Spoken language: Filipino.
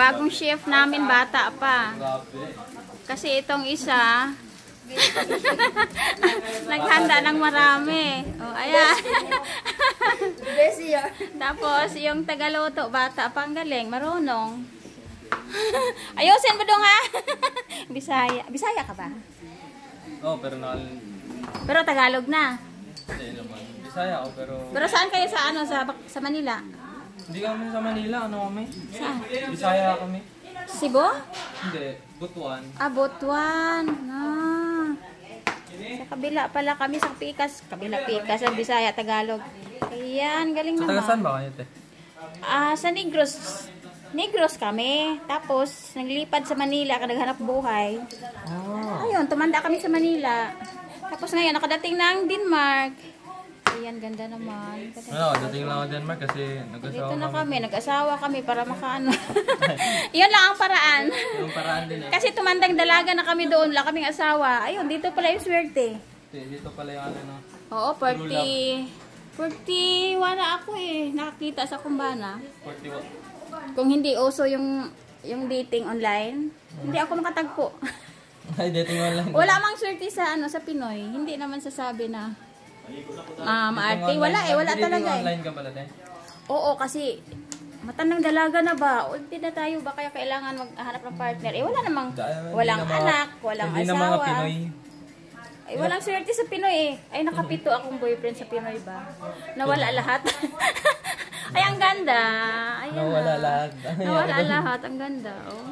Bagong chef namin, bata pa. Kasi itong isa, naghanda ng marami. O, ayan. Tapos, yung tagaluto, bata pa, ang galing, marunong. Ayusin mo dong, ha? Bisaya. Bisaya ka ba? Oo, pero Pero Tagalog na. Hindi naman. Bisaya ako, pero... Pero saan kayo sa, ano, sa Manila? Hindi kami sa Manila. Ano kami? Saan? Bisaya kami. Cebu? Hindi. Butuan. Ah, Butuan. Ah. Sa kabila pala kami sa Pikas. Kabila Pikas, sa Bisaya, Tagalog. Ayan, galing Sa naman. taga saan ba kayo, te? Ah, sa Negros. Negros kami. Tapos, naglipad sa Manila, naghanap buhay. Ah. Ayun, tumanda kami sa Manila. Tapos ngayon, nakadating ng Denmark. Ayan, ganda naman. Ano, dating lang ako Denmark kasi nag-asawa Dito na kami, nag-asawa kami para makaano. Iyon lang ang paraan. Yung paraan din eh. Kasi tumandang dalaga na kami doon, wala kaming asawa. Ayun, dito pala yung swerte. Dito pala yung ano, no? Oo, 41 na ako eh. Nakakita sa kumbana. 41. Kung hindi uso yung dating online, hindi ako makatagpo. Ay, dating online. Wala mang swerte sa ano sa Pinoy. Hindi naman sasabi na maarte. Wala eh, wala talaga eh. Online ka pala, te? Oo, kasi matandang dalaga na ba? O hindi na tayo ba kaya kailangan maghanap ng partner? Eh wala namang, walang anak, walang hindi na mga asawa. Pinoy. Eh walang swerte sa Pinoy eh. Ay nakapito akong boyfriend sa Pinoy ba? Nawala lahat. Ay ang ganda. Ayan Nawala lahat. Nawala lahat. Ang ganda. Oh.